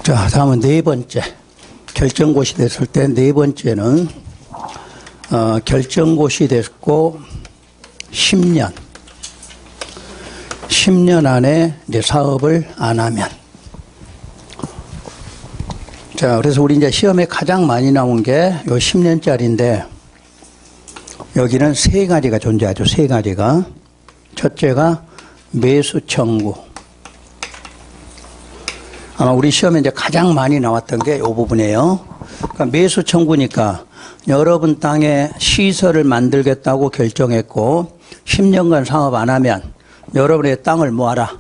자, 다음은 네 번째. 결정고시 됐을 때 네 번째는, 결정고시 됐고, 10년. 10년 안에 이제 사업을 안 하면. 자, 그래서 우리 이제 시험에 가장 많이 나온 게 요 10년짜리인데, 여기는 세 가지가 존재하죠. 세 가지가. 첫째가 매수 청구. 아마 우리 시험에 이제 가장 많이 나왔던 게 이 부분이에요. 그러니까 매수 청구니까 여러분 땅에 시설을 만들겠다고 결정했고 10년간 사업 안 하면 여러분의 땅을 뭐하라?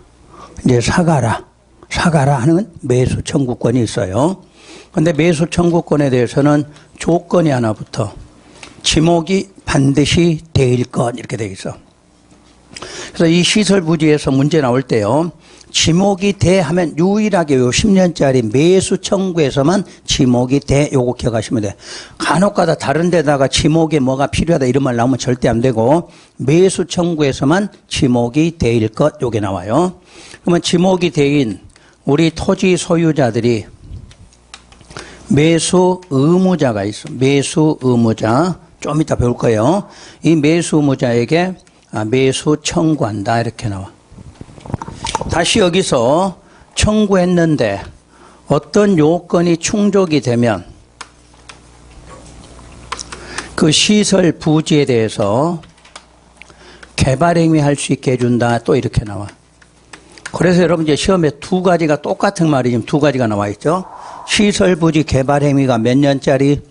이제 사가라 하는 매수 청구권이 있어요. 그런데 매수 청구권에 대해서는 조건이 하나 붙어. 지목이 반드시 대일 것 이렇게 돼 있어. 그래서 이 시설 부지에서 문제 나올 때요. 지목이 대 하면 유일하게 요 10년짜리 매수 청구에서만 지목이 대 요거 기억하시면 돼. 간혹가다 다른 데다가 지목에 뭐가 필요하다 이런 말 나오면 절대 안 되고 매수 청구에서만 지목이 대일 것 요게 나와요. 그러면 지목이 대인 우리 토지 소유자들이 매수 의무자가 있어. 매수 의무자 좀 이따 배울 거예요. 이 매수 의무자에게 매수 청구한다 이렇게 나와. 다시 여기서 청구했는데 어떤 요건이 충족이 되면 그 시설 부지에 대해서 개발행위 할 수 있게 해준다 또 이렇게 나와. 그래서 여러분 이제 시험에 두 가지가 똑같은 말이 지금 두 가지가 나와 있죠. 시설 부지 개발행위가 몇 년짜리?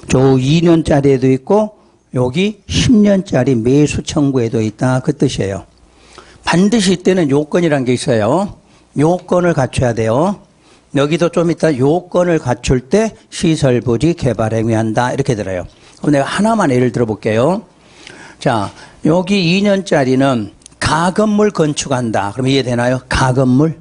저 2년짜리에도 있고 여기 10년짜리 매수 청구에도 있다 그 뜻이에요. 반드시 이때는 요건이라는 게 있어요. 요건을 갖춰야 돼요. 여기도 좀 이따 요건을 갖출 때 시설 부지 개발 행위한다 이렇게 들어요. 그럼 내가 하나만 예를 들어 볼게요. 자, 여기 2년짜리는 가건물 건축한다. 그럼 이해되나요? 가건물?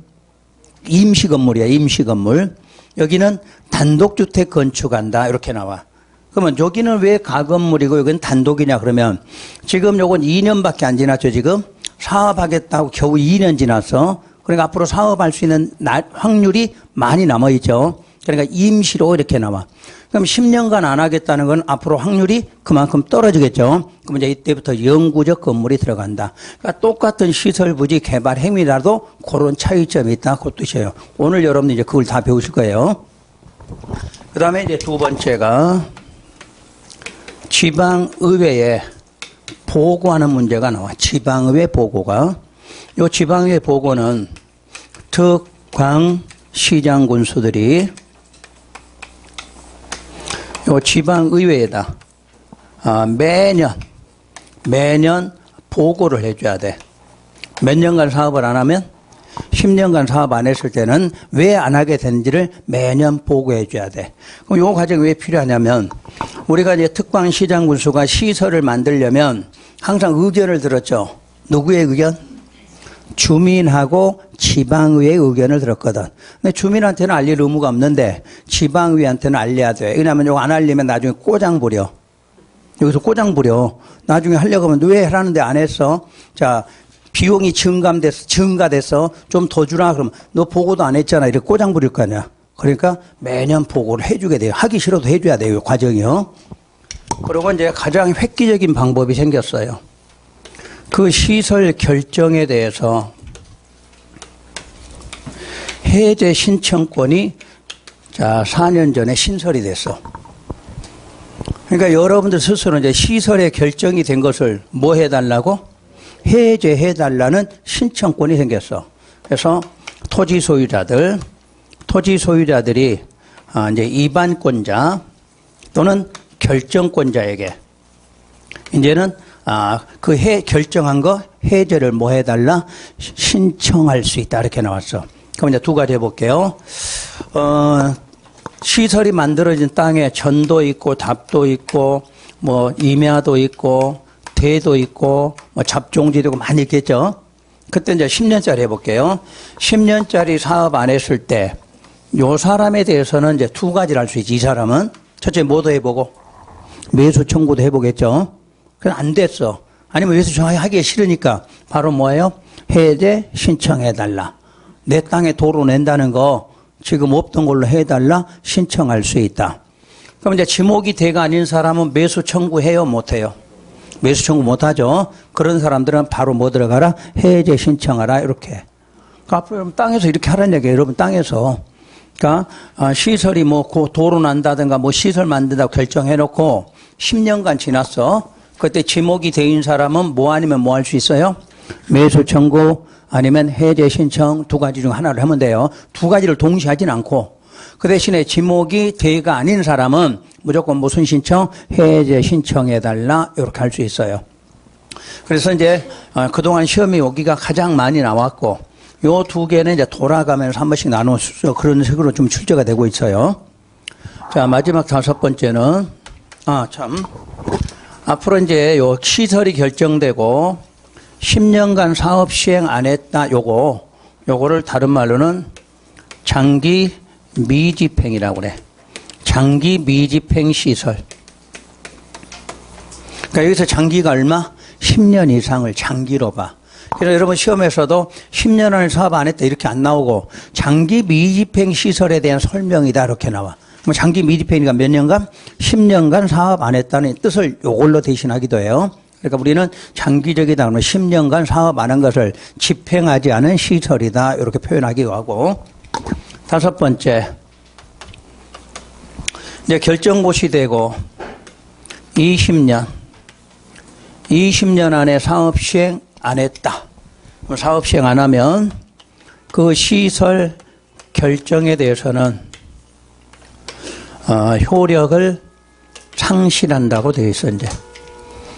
임시건물이야, 임시건물. 여기는 단독주택 건축한다. 이렇게 나와. 그러면 여기는 왜 가건물이고 여기는 단독이냐 그러면 지금 요건 2년밖에 안 지났죠, 지금? 사업하겠다고 겨우 2년 지났어. 그러니까 앞으로 사업할 수 있는 확률이 많이 남아있죠. 그러니까 임시로 이렇게 나와. 그럼 10년간 안 하겠다는 건 앞으로 확률이 그만큼 떨어지겠죠. 그럼 이제 이때부터 영구적 건물이 들어간다. 그러니까 똑같은 시설 부지 개발 행위라도 그런 차이점이 있다. 그 뜻이에요. 오늘 여러분들 이제 그걸 다 배우실 거예요. 그 다음에 이제 두 번째가 지방의회에 보고하는 문제가 나와. 지방의회 보고가. 요 지방의회 보고는 특광시장 군수들이 요 지방의회에다 매년 보고를 해줘야 돼. 몇 년간 사업을 안 하면 10년간 사업 안 했을 때는 왜 안 하게 되는지를 매년 보고해 줘야 돼. 그럼 요 과정이 왜 필요하냐면 우리가 이제 특광시장 군수가 시설을 만들려면 항상 의견을 들었죠. 누구의 의견? 주민하고 지방의회의 의견을 들었거든. 근데 주민한테는 알릴 의무가 없는데 지방의회한테는 알려야 돼. 왜냐하면 이거 안 알리면 나중에 꼬장 부려. 여기서 꼬장 부려. 나중에 하려고 하면 왜 하라는데 안 했어? 자, 비용이 증가돼서 좀 더 주라 그러면 너 보고도 안 했잖아. 이렇게 꼬장 부릴 거 아니야. 그러니까 매년 보고를 해주게 돼요. 하기 싫어도 해줘야 돼요. 과정이요. 그리고 이제 가장 획기적인 방법이 생겼어요. 그 시설 결정에 대해서 해제 신청권이 자 4년 전에 신설이 됐어. 그러니까 여러분들 스스로 이제 시설에 결정이 된 것을 뭐 해달라고? 해제해달라는 신청권이 생겼어. 그래서 토지 소유자들이 이제 이반권자 또는 결정권자에게 이제는 그 결정한 거 해제를 뭐 해달라? 신청할 수 있다. 이렇게 나왔어. 그럼 이제 두 가지 해볼게요. 시설이 만들어진 땅에 전도 있고 답도 있고 뭐 임야도 있고 대도 있고 뭐 잡종지도 있고 많이 있겠죠. 그때 이제 10년짜리 해볼게요. 10년짜리 사업 안 했을 때 요 사람에 대해서는 이제 두 가지를 할 수 있지. 이 사람은 첫째 뭐도 해보고 매수 청구도 해보겠죠. 그건 안 됐어. 아니면 매수 청구하기 싫으니까 바로 뭐예요? 해제 신청해달라. 내 땅에 도로 낸다는 거 지금 없던 걸로 해달라 신청할 수 있다. 그럼 이제 지목이 대가 아닌 사람은 매수 청구해요, 못해요? 매수 청구 못하죠. 그런 사람들은 바로 뭐 들어가라? 해제 신청하라, 이렇게. 그러니까 앞으로 여러분 땅에서 이렇게 하라는 얘기예요. 여러분 땅에서. 그러니까 시설이 뭐 도로 난다든가 뭐 시설 만든다고 결정해놓고 10년간 지났어. 그때 지목이 대인 사람은 뭐 아니면 뭐 할 수 있어요? 매수 청구 아니면 해제 신청 두 가지 중 하나를 하면 돼요. 두 가지를 동시에 하진 않고. 그 대신에 지목이 대가 아닌 사람은 무조건 무슨 신청? 해제 신청해달라, 이렇게 할 수 있어요. 그래서 이제 그동안 시험이 여기가 가장 많이 나왔고, 요 두 개는 이제 돌아가면서 한 번씩 나눠서 그런 식으로 좀 출제가 되고 있어요. 자, 마지막 5번째는, 앞으로 이제 요 시설이 결정되고 10년간 사업 시행 안 했다, 요거를 다른 말로는 장기 미집행이라고 그래. 장기 미집행 시설. 그러니까 여기서 장기가 얼마? 10년 이상을 장기로 봐. 그래서 여러분 시험에서도 10년 안에 사업 안 했다 이렇게 안 나오고 장기 미집행 시설에 대한 설명이다 이렇게 나와. 뭐 장기 미집행이니까 몇 년간? 10년간 사업 안 했다는 뜻을 요걸로 대신하기도 해요. 그러니까 우리는 장기적이다 그러면 10년간 사업 안 한 것을 집행하지 않은 시설이다 이렇게 표현하기도 하고. 5번째, 이제 결정고시 되고 20년 안에 사업 시행 안 했다. 사업 시행 안 하면 그 시설 결정에 대해서는 효력을 상실한다고 되어 있어, 이제.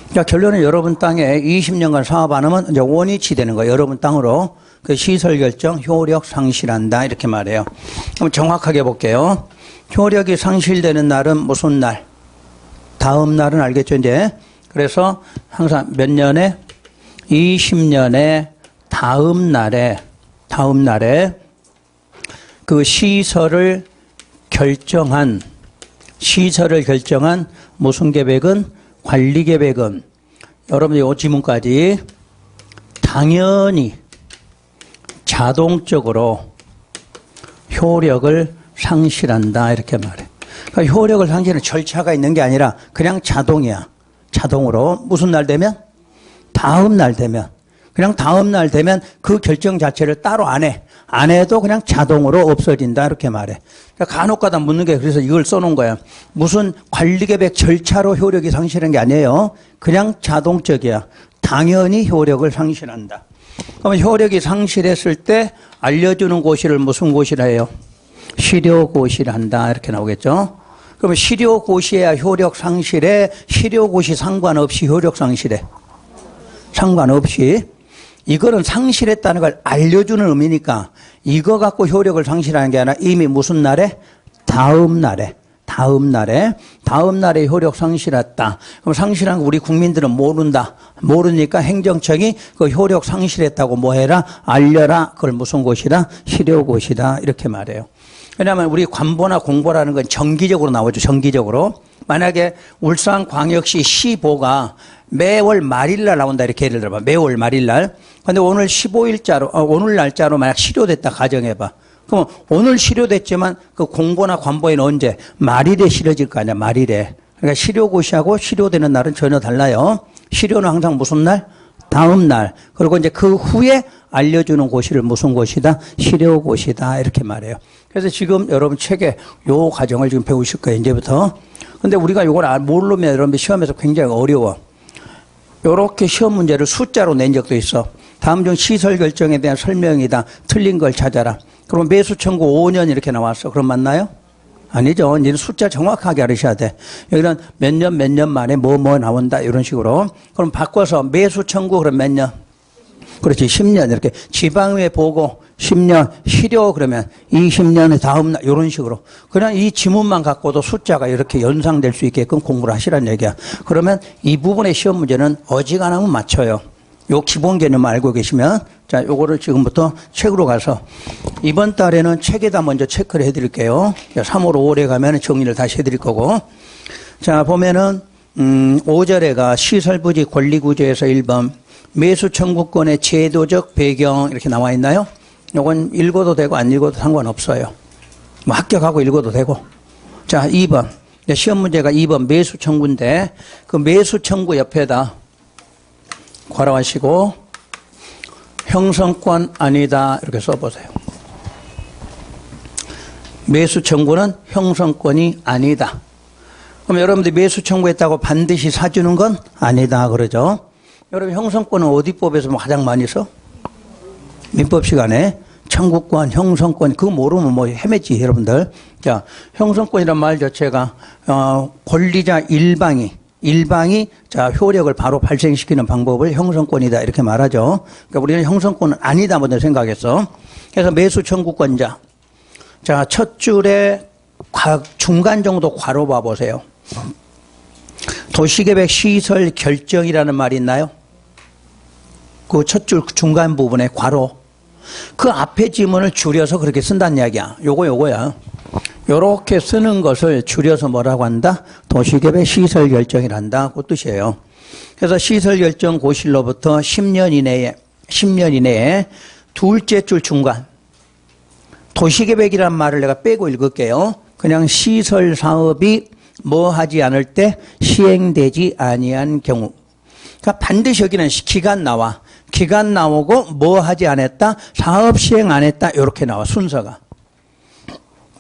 그러니까 결론은 여러분 땅에 20년간 사업 안 하면 이제 원위치 되는 거예요. 여러분 땅으로. 그 시설 결정 효력 상실한다, 이렇게 말해요. 그럼 정확하게 볼게요. 효력이 상실되는 날은 무슨 날? 다음 날은 알겠죠, 이제? 그래서 항상 몇 년에? 20년에 다음 날에 그 시설을 결정한 무슨 계획은? 관리 계획은 여러분 이 지문까지 당연히 자동적으로 효력을 상실한다, 이렇게 말해. 그러니까 효력을 상실하는 절차가 있는 게 아니라 그냥 자동이야. 자동으로 무슨 날 되면? 다음 날 되면. 그냥 다음 날 되면 그 결정 자체를 따로 안 해. 안 해도 그냥 자동으로 없어진다, 이렇게 말해. 그러니까 간혹가다 묻는 게 그래서 이걸 써놓은 거야. 무슨 관리계획 절차로 효력이 상실한 게 아니에요. 그냥 자동적이야. 당연히 효력을 상실한다. 그러면 효력이 상실했을 때 알려주는 고시를 무슨 고시라 해요? 실효고시를 한다, 이렇게 나오겠죠. 그러면 실효고시해야 효력 상실해? 실효고시 상관없이 효력 상실해? 상관없이. 이거는 상실했다는 걸 알려주는 의미니까 이거 갖고 효력을 상실하는 게 아니라 이미 무슨 날에? 다음 날에 효력 상실했다. 그럼 상실한 거 우리 국민들은 모른다. 모르니까 행정청이 그 효력 상실했다고 뭐 해라? 알려라. 그걸 무슨 고시다? 실효고시다. 이렇게 말해요. 왜냐하면 우리 관보나 공보라는 건 정기적으로 나오죠. 정기적으로. 만약에 울산광역시 시보가 매월 말일날 나온다, 이렇게 예를 들어봐. 매월 말일날. 근데 오늘 15일자로, 오늘 날짜로 만약 실효됐다 가정해봐. 그럼 오늘 실효됐지만 그 공보나 관보에는 언제? 말일에 실효질 거 아니야, 말일에. 그러니까 실효고시하고 실효되는 날은 전혀 달라요. 실효는 항상 무슨 날? 다음 날. 그리고 이제 그 후에 알려주는 고시를 무슨 고시다? 실효고시다. 이렇게 말해요. 그래서 지금 여러분 책에 요 과정을 지금 배우실 거예요, 이제부터. 근데 우리가 이걸 모르면 여러분 시험에서 굉장히 어려워. 요렇게 시험 문제를 숫자로 낸 적도 있어. 다음 중 시설 결정에 대한 설명이다. 틀린 걸 찾아라. 그럼 매수 청구 5년 이렇게 나왔어. 그럼 맞나요? 아니죠. 이제는 숫자 정확하게 알으셔야 돼. 여기는 몇 년 만에 뭐 나온다, 이런 식으로. 그럼 바꿔서 매수 청구 그럼 몇 년? 그렇지, 10년. 이렇게 지방의회 보고 10년, 실효 그러면 20년의 다음 날, 이런 식으로. 그냥 이 지문만 갖고도 숫자가 이렇게 연상될 수 있게끔 공부를 하시라는 얘기야. 그러면 이 부분의 시험 문제는 어지간하면 맞춰요. 요 기본 개념 알고 계시면. 자, 요거를 지금부터 책으로 가서 이번 달에는 책에다 먼저 체크를 해드릴게요. 3월, 5월에 가면 정리를 다시 해드릴 거고. 자, 보면은 5절에가 시설부지 권리구조에서 1번 매수 청구권의 제도적 배경 이렇게 나와 있나요? 요건 읽어도 되고 안 읽어도 상관없어요. 뭐 합격하고 읽어도 되고. 자, 2번. 시험 문제가 2번 매수 청구인데 그 매수 청구 옆에다 괄호하시고 형성권 아니다 이렇게 써보세요. 매수 청구는 형성권이 아니다. 그럼 여러분들이 매수 청구했다고 반드시 사주는 건 아니다 그러죠. 여러분 형성권은 어디 법에서 가장 많이 써? 민법 시간에 청구권, 형성권 그거 모르면 뭐 헤맸지 여러분들. 자, 형성권이란 말 자체가 권리자 일방이 자 효력을 바로 발생시키는 방법을 형성권이다 이렇게 말하죠. 그러니까 우리는 형성권은 아니다 먼저 생각했어. 그래서 매수 청구권자. 자, 첫 줄에 중간 정도 괄호 봐보세요. 도시계획 시설 결정이라는 말이 있나요? 그 첫 줄 중간 부분에 괄호. 그 앞에 지문을 줄여서 그렇게 쓴다는 이야기야. 요거야. 요렇게 쓰는 것을 줄여서 뭐라고 한다? 도시계획 시설 결정이란다. 그 뜻이에요. 그래서 시설 결정 고실로부터 10년 이내에 둘째 줄 중간. 도시계획이란 말을 내가 빼고 읽을게요. 그냥 시설 사업이 뭐 하지 않을 때 시행되지 아니한 경우. 그러니까 반드시 여기는 기간 나와. 기간 나오고 뭐 하지 않았다? 사업 시행 안 했다. 이렇게 나와 순서가.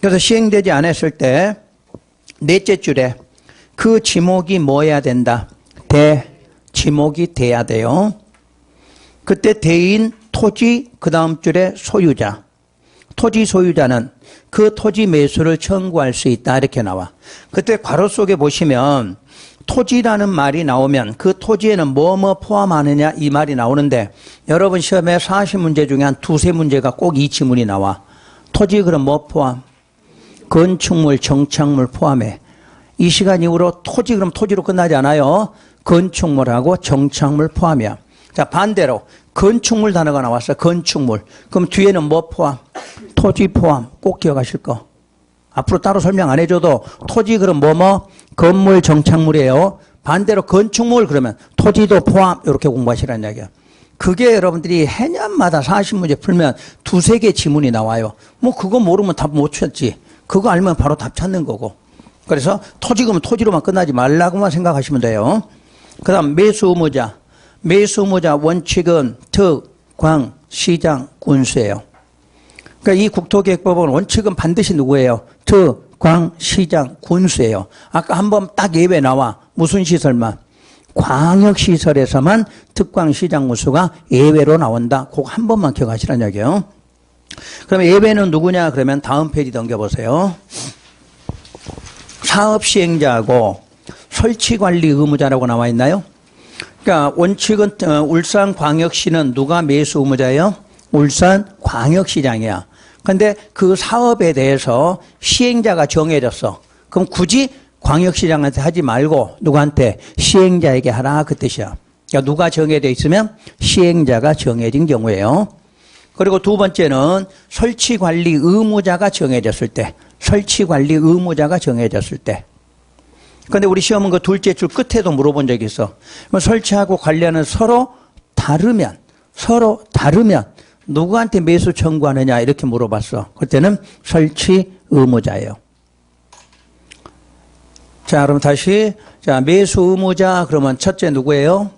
그래서 시행되지 않았을 때 넷째 줄에 그 지목이 뭐 해야 된다? 지목이 돼야 돼요. 그때 대인 토지 그 다음 줄에 소유자. 토지 소유자는 그 토지 매수를 청구할 수 있다 이렇게 나와. 그때 괄호 속에 보시면 토지라는 말이 나오면 그 토지에는 뭐뭐 포함하느냐 이 말이 나오는데 여러분 시험에 40문제 중에 한 두세 문제가 꼭 이 지문이 나와. 토지 그럼 뭐 포함? 건축물, 정착물 포함해. 이 시간 이후로 토지 그럼 토지로 끝나지 않아요. 건축물하고 정착물 포함이야. 자, 반대로 건축물 단어가 나왔어. 건축물. 그럼 뒤에는 뭐 포함? 토지 포함. 꼭 기억하실 거. 앞으로 따로 설명 안 해줘도 토지 그럼 건물 정착물이에요. 반대로 건축물 그러면 토지도 포함. 이렇게 공부하시라는 이야기야. 그게 여러분들이 해년마다 40문제 풀면 두세 개 지문이 나와요. 뭐 그거 모르면 답 못 찾지. 그거 알면 바로 답 찾는 거고. 그래서 토지 그러면 토지로만 끝나지 말라고만 생각하시면 돼요. 그 다음 매수 의무자. 매수 의무자 원칙은 특, 광, 시장, 군수예요. 그러니까 이 국토계획법은 원칙은 반드시 누구예요? 특, 광, 시장, 군수예요. 아까 한번 딱 예외 나와. 무슨 시설만? 광역시설에서만 특광, 시장, 군수가 예외로 나온다. 그거 한 번만 기억하시라는 얘기예요. 그럼 예외는 누구냐? 그러면 다음 페이지 넘겨보세요. 사업시행자하고 설치관리 의무자라고 나와 있나요? 그러니까 원칙은 울산광역시는 누가 매수 의무자예요? 울산광역시장이야. 그런데 그 사업에 대해서 시행자가 정해졌어. 그럼 굳이 광역시장한테 하지 말고 누구한테? 시행자에게 하라 그 뜻이야. 그러니까 누가 정해져 있으면 시행자가 정해진 경우예요. 그리고 두 번째는 설치관리 의무자가 정해졌을 때. 설치관리 의무자가 정해졌을 때. 그런데 우리 시험은 그 둘째 줄 끝에도 물어본 적이 있어. 설치하고 관리하는 서로 다르면 누구한테 매수 청구하느냐 이렇게 물어봤어. 그때는 설치 의무자예요. 자, 그럼 다시 자 매수 의무자 그러면 첫째 누구예요?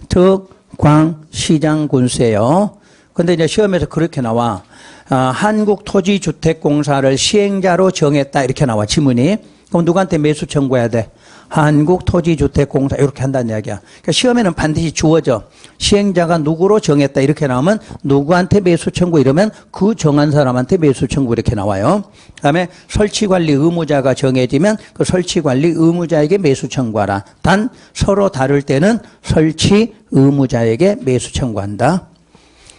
특, 광, 시장, 군수예요. 근데 이제 시험에서 그렇게 나와. 한국토지주택공사를 시행자로 정했다 이렇게 나와 지문이. 그럼 누구한테 매수 청구해야 돼? 한국토지주택공사 이렇게 한다는 이야기야. 그러니까 시험에는 반드시 주어져. 시행자가 누구로 정했다 이렇게 나오면 누구한테 매수 청구 이러면 그 정한 사람한테 매수 청구 이렇게 나와요. 그다음에 설치관리 의무자가 정해지면 그 설치관리 의무자에게 매수 청구하라. 단 서로 다를 때는 설치 의무자에게 매수 청구한다.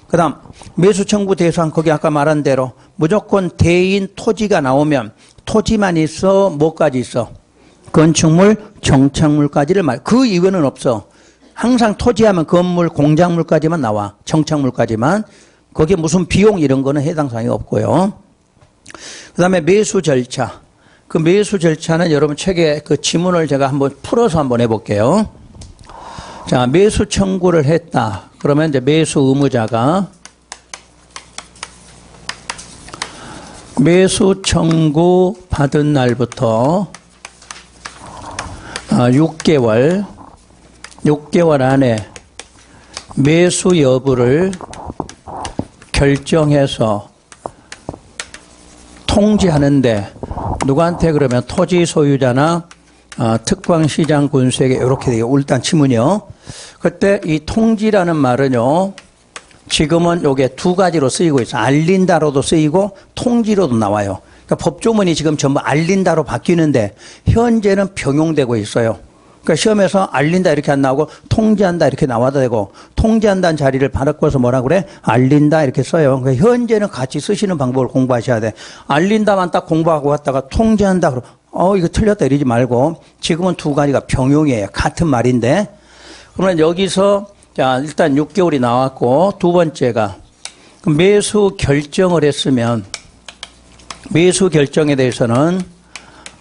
그 다음 매수 청구 대상 거기 아까 말한 대로 무조건 대인 토지가 나오면 토지만 있어 뭐까지 있어? 건축물, 정착물까지를 그 이유는 없어. 항상 토지하면 건물, 공작물까지만 나와. 정착물까지만. 거기에 무슨 비용 이런 거는 해당 사항이 없고요. 그 다음에 매수 절차. 그 매수 절차는 여러분 책에 그 지문을 제가 한번 풀어서 한번 해볼게요. 자, 매수 청구를 했다. 그러면 이제 매수 의무자가 매수 청구 받은 날부터 6개월 안에 매수 여부를 결정해서 통지하는데 누구한테 그러면 토지 소유자나 특광시장 군수에게 이렇게 되게 일단 지문이요. 그때 이 통지라는 말은요. 지금은 요게 두 가지로 쓰이고 있어요. 알린다로도 쓰이고 통지로도 나와요. 그러니까 법조문이 지금 전부 알린다로 바뀌는데 현재는 병용되고 있어요. 그러니까 시험에서 알린다 이렇게 안 나오고 통지한다 이렇게 나와도 되고 통지한다는 자리를 바꿔서 뭐라 그래? 알린다 이렇게 써요. 그러니까 현재는 같이 쓰시는 방법을 공부하셔야 돼. 알린다만 딱 공부하고 갔다가 통지한다 그러면 이거 틀렸다 이러지 말고 지금은 두 가지가 병용이에요. 같은 말인데 그러면 여기서 자 일단 6개월이 나왔고 두 번째가 매수 결정을 했으면 매수 결정에 대해서는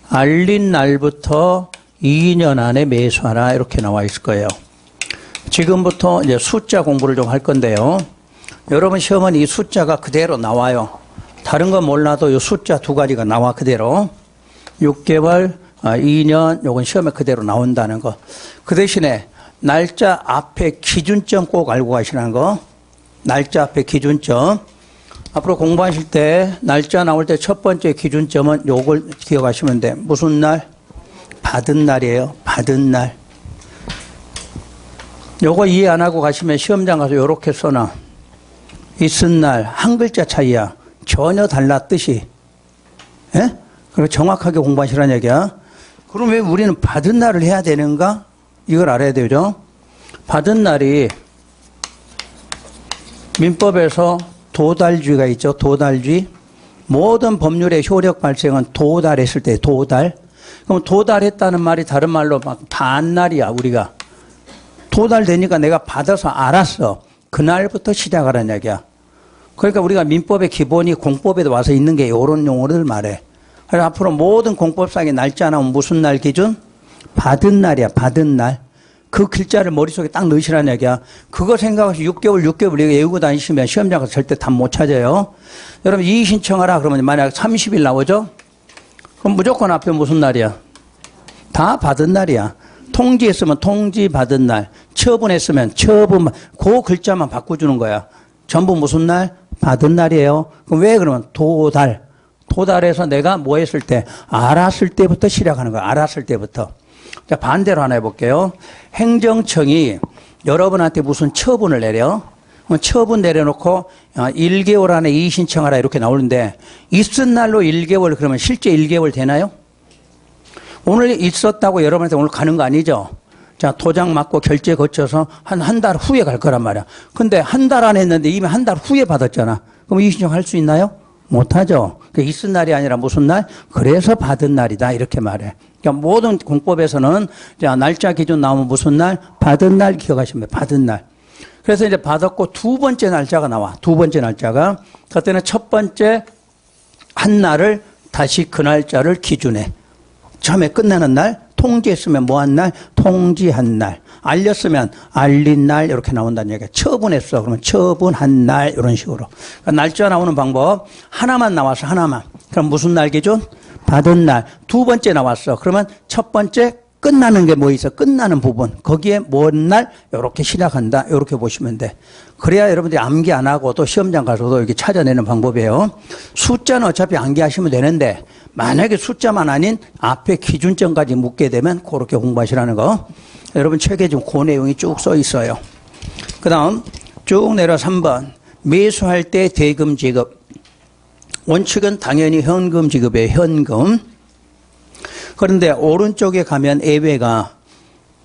알린 날부터 2년 안에 매수하라 이렇게 나와 있을 거예요. 지금부터 이제 숫자 공부를 좀 할 건데요. 여러분 시험은 이 숫자가 그대로 나와요. 다른 건 몰라도 이 숫자 두 가지가 나와 그대로. 6개월, 2년 요건 시험에 그대로 나온다는 거. 그 대신에 날짜 앞에 기준점 꼭 알고 가시라는 거. 날짜 앞에 기준점. 앞으로 공부하실 때 날짜 나올 때 첫 번째 기준점은 요걸 기억하시면 돼. 무슨 날? 받은 날이에요. 받은 날. 요거 이해 안 하고 가시면 시험장 가서 요렇게 써놔. 있은 날, 한 글자 차이야. 전혀 달라 뜻이. 예? 그리고 정확하게 공부하시라는 얘기야. 그럼 왜 우리는 받은 날을 해야 되는가? 이걸 알아야 되죠. 받은 날이 민법에서 도달주의가 있죠. 도달주의. 모든 법률의 효력 발생은 도달했을 때 도달. 그럼 도달했다는 말이 다른 말로 막 반날이야 우리가. 도달되니까 내가 받아서 알았어. 그날부터 시작하라는 얘기야. 그러니까 우리가 민법의 기본이 공법에도 와서 있는 게 이런 용어를 말해. 그래서 앞으로 모든 공법상의 날짜 나오면 무슨 날 기준? 받은 날이야. 받은 날. 그 글자를 머릿속에 딱 넣으시라는 얘기야. 그거 생각하시 6개월 외우고 다니시면 시험장 가서 절대 답 못 찾아요. 여러분 이의 신청하라 그러면 만약 30일 나오죠? 그럼 무조건 앞에 무슨 날이야? 다 받은 날이야. 통지했으면 통지 받은 날, 처분했으면 처분, 그 글자만 바꿔주는 거야. 전부 무슨 날? 받은 날이에요. 그럼 왜 그러면 도달해서 내가 뭐 했을 때? 알았을 때부터 시작하는 거야. 알았을 때부터. 자, 반대로 하나 해볼게요. 행정청이 여러분한테 무슨 처분을 내려? 처분 내려놓고 1개월 안에 이의 신청하라 이렇게 나오는데 있은 날로 1개월 그러면 실제 1개월 되나요? 오늘 있었다고 여러분한테 오늘 가는 거 아니죠? 자, 도장 맞고 결제 거쳐서 한 달 후에 갈 거란 말이야. 근데 한 달 안 했는데 이미 한 달 후에 받았잖아. 그럼 이의 신청할 수 있나요? 못하죠. 그 있은 날이 아니라 무슨 날? 그래서 받은 날이다 이렇게 말해. 그러니까 모든 공법에서는 자, 날짜 기준 나오면 무슨 날? 받은 날 기억하시면 돼요. 받은 날. 그래서 이제 받았고 두 번째 날짜가 나와. 두 번째 날짜가. 그때는 첫 번째 한 날을 다시 그 날짜를 기준해. 처음에 끝나는 날, 통지했으면 뭐 한 날? 통지한 날. 알렸으면 알린 날 이렇게 나온다는 얘기야. 처분했어. 그러면 처분한 날 이런 식으로. 그러니까 날짜 나오는 방법 하나만 나와서 하나만. 그럼 무슨 날 기준? 받은 날. 두 번째 나왔어. 그러면 첫 번째 끝나는 게 뭐 있어? 끝나는 부분. 거기에 뭔 날? 이렇게 시작한다. 이렇게 보시면 돼. 그래야 여러분들이 암기 안 하고 또 시험장 가서도 이렇게 찾아내는 방법이에요. 숫자는 어차피 암기하시면 되는데 만약에 숫자만 아닌 앞에 기준점까지 묻게 되면 그렇게 공부하시라는 거. 여러분 책에 지금 그 내용이 쭉 써 있어요. 그 다음 쭉 내려 3번. 매수할 때 대금 지급. 원칙은 당연히 현금 지급이에요. 현금. 그런데 오른쪽에 가면 예외가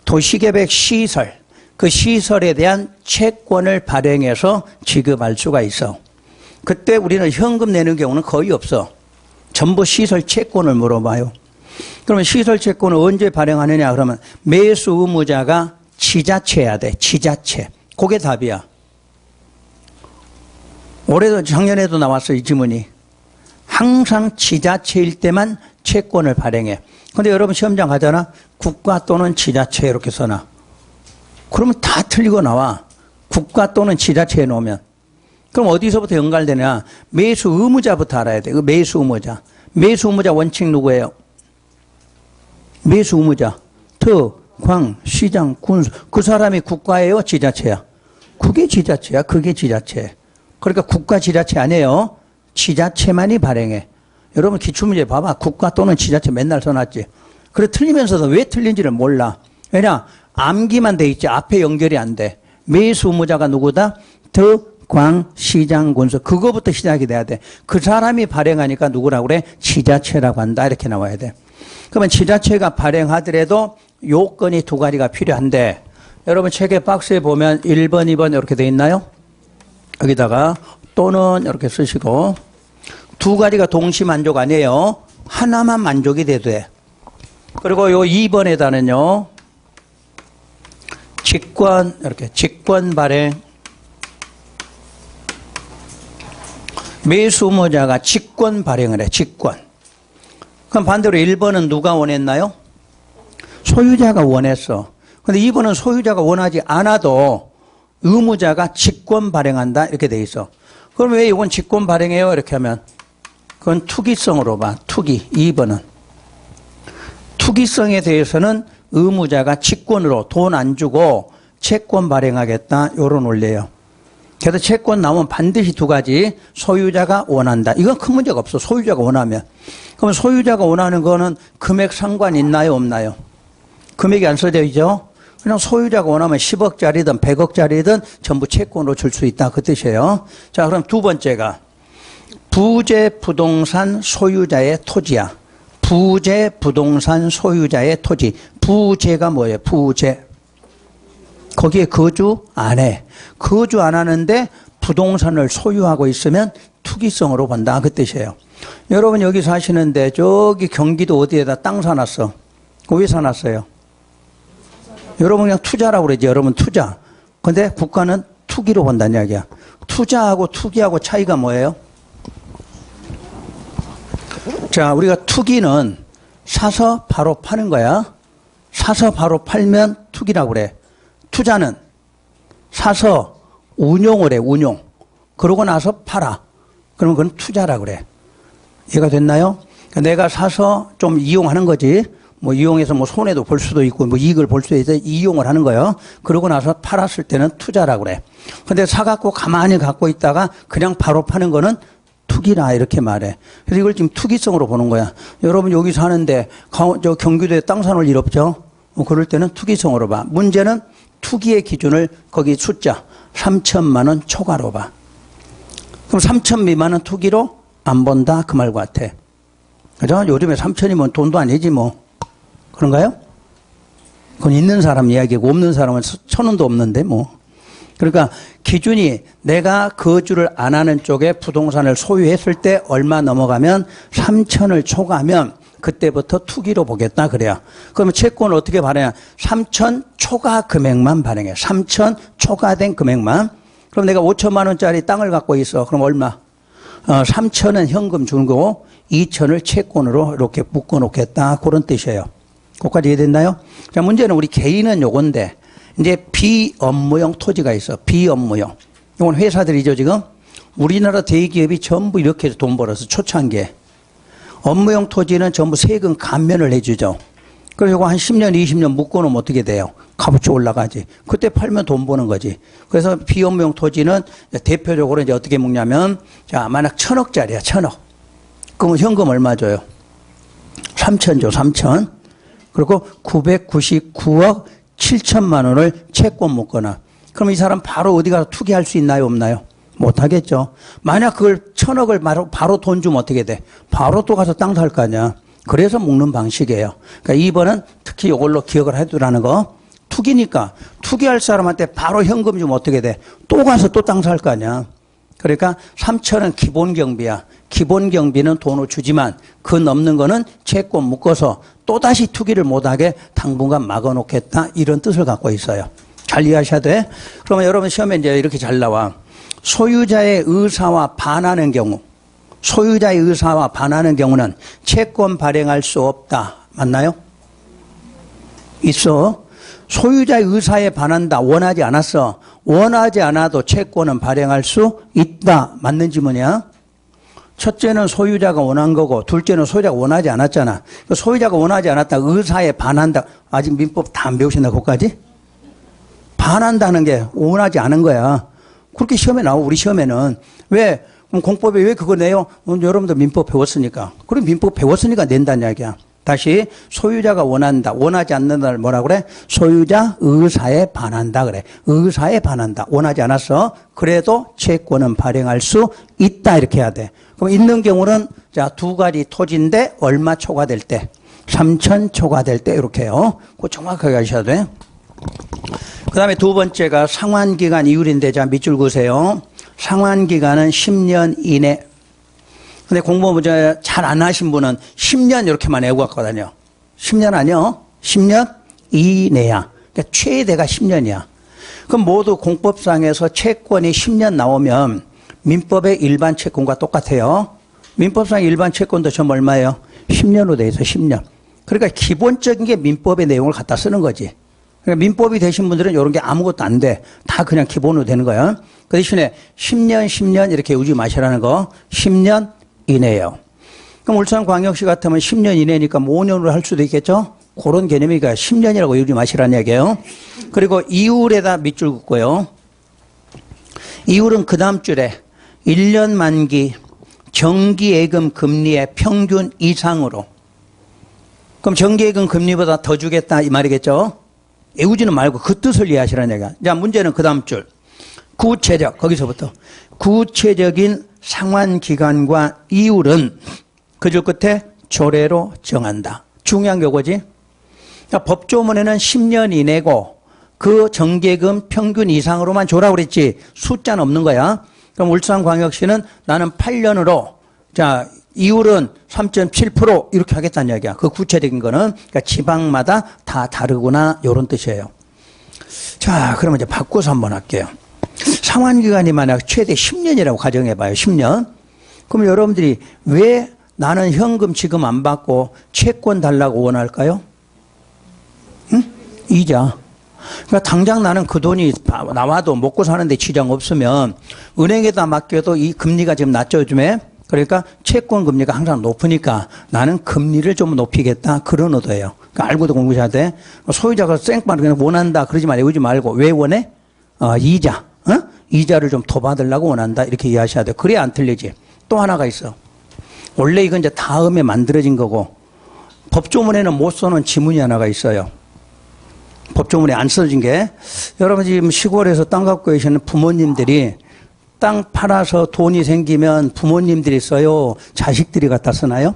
도시계획 시설, 그 시설에 대한 채권을 발행해서 지급할 수가 있어. 그때 우리는 현금 내는 경우는 거의 없어. 전부 시설 채권을 물어봐요. 그러면 시설 채권을 언제 발행하느냐 그러면 매수 의무자가 지자체여야 돼. 지자체. 그게 답이야. 올해도 작년에도 나왔어 이 지문이. 항상 지자체일 때만 채권을 발행해. 근데 여러분 시험장 가잖아. 국가 또는 지자체 이렇게 써놔. 그러면 다 틀리고 나와. 국가 또는 지자체에 놓으면. 그럼 어디서부터 연결되냐? 매수 의무자부터 알아야 돼. 그 매수 의무자. 매수 의무자 원칙 누구예요? 매수 의무자. 광, 시장, 군수. 그 사람이 국가예요? 지자체야? 그게 지자체야. 그게 지자체. 그러니까 국가 지자체 아니에요. 지자체만이 발행해. 여러분 기출문제 봐봐. 국가 또는 지자체 맨날 써놨지. 그래 틀리면서도 왜 틀린지를 몰라. 왜냐? 암기만 돼 있지. 앞에 연결이 안 돼. 매수 의무자가 누구다? 광, 시장, 군수. 그거부터 시작이 돼야 돼. 그 사람이 발행하니까 누구라고 그래? 지자체라고 한다. 이렇게 나와야 돼. 그러면 지자체가 발행하더라도 요건이 두 가지가 필요한데 여러분 책의 박스에 보면 1번, 2번 이렇게 돼 있나요? 여기다가 또는 이렇게 쓰시고 두 가지가 동시 만족 아니에요. 하나만 만족이 돼도 돼. 그리고 요 2번에다는요. 직권 이렇게 직권 발행 매수 의무자가 직권 발행을 해. 직권. 그럼 반대로 1번은 누가 원했나요? 소유자가 원했어. 근데 2번은 소유자가 원하지 않아도 의무자가 직권 발행한다 이렇게 돼 있어. 그럼 왜 이건 직권 발행해요? 이렇게 하면 그건 투기성으로 봐. 투기. 2번은. 투기성에 대해서는 의무자가 직권으로 돈 안 주고 채권 발행하겠다. 요런 원리예요. 그래서 채권 나오면 반드시 두 가지. 소유자가 원한다. 이건 큰 문제가 없어. 소유자가 원하면. 그럼 소유자가 원하는 거는 금액 상관 있나요? 없나요? 금액이 안 써져 있죠? 그냥 소유자가 원하면 10억짜리든 100억짜리든 전부 채권으로 줄 수 있다. 그 뜻이에요. 자, 그럼 두 번째가 부재 부동산 소유자의 토지야. 부재 부동산 소유자의 토지. 부재가 뭐예요? 부재. 거기에 거주 안 해. 거주 안 하는데 부동산을 소유하고 있으면 투기성으로 본다. 그 뜻이에요. 여러분 여기 사시는데 저기 경기도 어디에다 땅 사놨어. 왜 사놨어요? 여러분 그냥 투자라고 그러지. 여러분 투자. 근데 국가는 투기로 본다는 이야기야. 투자하고 투기하고 차이가 뭐예요? 자, 우리가 투기는 사서 바로 파는 거야. 사서 바로 팔면 투기라고 그래. 투자는 사서 운용을 해. 운용. 그러고 나서 팔아. 그러면 그건 투자라고 그래. 이해가 됐나요? 내가 사서 좀 이용하는 거지. 뭐 이용해서 뭐 손해도 볼 수도 있고 뭐 이익을 볼 수도 있어 이용을 하는 거예요. 그러고 나서 팔았을 때는 투자라고 그래. 근데 사갖고 가만히 갖고 있다가 그냥 바로 파는 거는 투기라 이렇게 말해. 그래서 이걸 지금 투기성으로 보는 거야. 여러분 여기 사는데 저 경기도에 땅 사놓을 일 없죠? 그럴 때는 투기성으로 봐. 문제는 투기의 기준을 거기 숫자 3천만 원 초과로 봐. 그럼 3천 미만은 투기로 안 본다 그 말 같아. 그죠? 요즘에 3천이면 돈도 아니지 뭐. 그런가요? 그건 있는 사람 이야기고 없는 사람은 1,000원도 없는데 뭐. 그러니까 기준이 내가 거주를 안 하는 쪽에 부동산을 소유했을 때 얼마 넘어가면 3천을 초과하면 그때부터 투기로 보겠다 그래야. 그러면 채권을 어떻게 발행해? 3천 초과 금액만 발행해. 3천 초과된 금액만. 그럼 내가 5천만 원짜리 땅을 갖고 있어. 그럼 얼마? 3천은 현금 주는 거고 2천을 채권으로 이렇게 묶어 놓겠다. 그런 뜻이에요. 그것까지 이해됐나요? 자, 문제는 우리 개인은 요건데 이제 비업무용 토지가 있어. 비업무용. 이건 회사들이죠 지금. 우리나라 대기업이 전부 이렇게 해서 돈 벌어서 초창기에. 업무용 토지는 전부 세금 감면을 해주죠. 그래서 이거 한 10년, 20년 묶어놓으면 어떻게 돼요? 값어치 올라가지. 그때 팔면 돈 버는 거지. 그래서 비업무용 토지는 대표적으로 이제 어떻게 묶냐면, 자, 만약 1,000억짜리야, 1,000억. 그럼 현금 얼마 줘요? 3천 줘, 3천. 그리고 999억 7천만 원을 채권 묶거나. 그럼 이 사람 바로 어디 가서 투기할 수 있나요, 없나요? 못하겠죠. 만약 그걸 1,000억을 바로 돈 주면 어떻게 돼? 바로 또 가서 땅 살 거 아니야. 그래서 묶는 방식이에요. 그러니까 2번은 특히 이걸로 기억을 해두라는 거. 투기니까 투기할 사람한테 바로 현금 주면 어떻게 돼? 또 가서 또 땅 살 거 아니야. 그러니까 3천은 기본 경비야. 기본 경비는 돈을 주지만 그 넘는 거는 채권 묶어서 또다시 투기를 못하게 당분간 막아놓겠다. 이런 뜻을 갖고 있어요. 잘 이해하셔야 돼. 그러면 여러분 시험에 이제 이렇게 잘 나와. 소유자의 의사와 반하는 경우, 소유자의 의사와 반하는 경우는 채권 발행할 수 없다. 맞나요? 있어. 소유자의 의사에 반한다. 원하지 않았어. 원하지 않아도 채권은 발행할 수 있다. 맞는 지문이야. 첫째는 소유자가 원한 거고 둘째는 소유자가 원하지 않았잖아. 소유자가 원하지 않았다. 의사에 반한다. 아직 민법 다 안 배우신다. 그것까지? 반한다는 게 원하지 않은 거야. 그렇게 시험에 나오고 우리 시험에는. 왜? 그럼 공법에 왜 그거 내요? 여러분도 민법 배웠으니까. 그럼 민법 배웠으니까 낸다는 이야기야. 다시 소유자가 원한다. 원하지 않는다를 뭐라 그래? 소유자 의사에 반한다 그래. 의사에 반한다. 원하지 않았어. 그래도 채권은 발행할 수 있다. 이렇게 해야 돼. 그럼 있는 경우는 자, 두 가지 토지인데 얼마 초과될 때? 3천 초과될 때 이렇게 해요. 그거 정확하게 하셔야 돼. 그 다음에 두 번째가 상환기간 이율인데 자, 밑줄 그으세요. 상환기간은 10년 이내. 근데 공부 문제 잘 안 하신 분은 10년 이렇게만 외우고 갔거든요. 10년 아니요. 10년 이내야. 그러니까 최대가 10년이야. 그럼 모두 공법상에서 채권이 10년 나오면 민법의 일반 채권과 똑같아요. 민법상 일반 채권도 좀 얼마예요? 10년으로 돼 있어. 10년. 그러니까 기본적인 게 민법의 내용을 갖다 쓰는 거지. 그러니까 민법이 되신 분들은 이런 게 아무것도 안 돼. 다 그냥 기본으로 되는 거야. 그 대신에 10년 이렇게 외우지 마시라는 거. 10년 이내요. 그럼 울산광역시 같으면 10년 이내니까 5년으로 할 수도 있겠죠? 그런 개념이니까 10년이라고 외우지 마시라는 얘기예요. 그리고 이율에다 밑줄 긋고요. 이율은 그 다음 줄에 1년 만기 정기예금 금리의 평균 이상으로. 그럼 정기예금 금리보다 더 주겠다 이 말이겠죠? 외우지는 말고 그 뜻을 이해하시라는 얘기야. 자, 문제는 그 다음 줄. 구체적, 거기서부터. 구체적인 상환기간과 이율은 그 줄 끝에 조례로 정한다. 중요한 거지. 그러니까 법조문에는 10년 이내고 그 정기예금 평균 이상으로만 줘라고 그랬지. 숫자는 없는 거야. 그럼 울산광역시는 나는 8년으로 자, 이율은 3.7% 이렇게 하겠다는 이야기야. 그 구체적인 거는 그러니까 지방마다 다 다르구나 이런 뜻이에요. 자, 그러면 이제 바꿔서 한번 할게요. 상환기간이 만약 최대 10년이라고 가정해봐요. 10년. 그럼 여러분들이 왜 나는 현금 지금 안 받고 채권 달라고 원할까요? 응? 이자. 그러니까 당장 나는 그 돈이 나와도 먹고 사는데 지장 없으면 은행에다 맡겨도 이 금리가 지금 낮죠, 요즘에. 그러니까 채권 금리가 항상 높으니까 나는 금리를 좀 높이겠다. 그런 의도예요. 그러니까 알고도 공부해야 돼. 소유자가 생판 그냥 원한다. 그러지 말고 외우지 말고. 왜 원해? 이자. 이자를 좀 더 받으려고 원한다. 이렇게 이해하셔야 돼. 그래야 안 틀리지. 또 하나가 있어. 원래 이건 이제 다음에 만들어진 거고 법조문에는 못 써놓은 지문이 하나가 있어요. 법조문에 안 써진 게 여러분 지금 시골에서 땅 갖고 계시는 부모님들이 땅 팔아서 돈이 생기면 부모님들이 써요? 자식들이 갖다 쓰나요?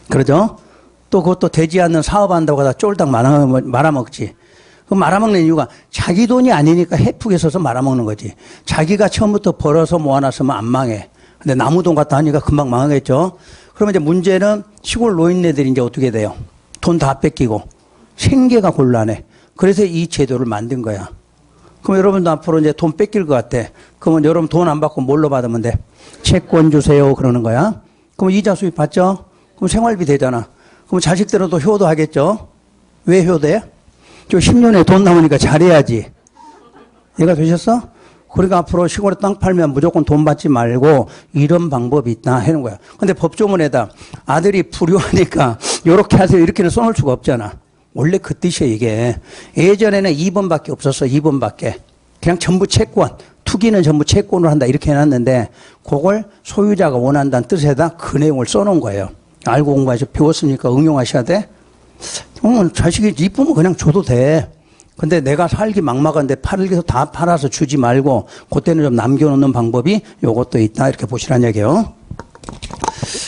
그러죠? 또 그것도 되지 않는 사업한다고 하다 쫄딱 말아먹지. 그 말아먹는 이유가 자기 돈이 아니니까 해프게 써서 말아먹는 거지. 자기가 처음부터 벌어서 모아놨으면 안 망해. 근데 나무 돈 갖다 하니까 금방 망하겠죠. 그러면 이제 문제는 시골 노인네들이 이제 어떻게 돼요? 돈 다 뺏기고 생계가 곤란해. 그래서 이 제도를 만든 거야. 그럼 여러분도 앞으로 이제 돈 뺏길 것 같아. 그러면 여러분 돈 안 받고 뭘로 받으면 돼? 채권 주세요. 그러는 거야. 그럼 이자 수입 받죠? 그럼 생활비 되잖아. 그럼 자식들은 또 효도하겠죠? 왜 효도해? 저 10년에 돈 남으니까 잘해야지. 이해가 되셨어? 그러니까 앞으로 시골에 땅 팔면 무조건 돈 받지 말고 이런 방법이 있다 하는 거야. 근데 법조문에다 아들이 불효하니까 이렇게 하세요. 이렇게는 써놓을 수가 없잖아. 원래 그 뜻이에요, 이게. 예전에는 2번밖에 없었어, 2번밖에. 그냥 전부 채권, 투기는 전부 채권으로 한다, 이렇게 해놨는데, 그걸 소유자가 원한다는 뜻에다 그 내용을 써놓은 거예요. 알고 공부하셔, 배웠으니까 응용하셔야 돼? 자식이 이쁘면 그냥 줘도 돼. 근데 내가 살기 막막한데 팔기서 다 팔아서 주지 말고, 그때는 좀 남겨놓는 방법이 요것도 있다, 이렇게 보시라는 얘기예요.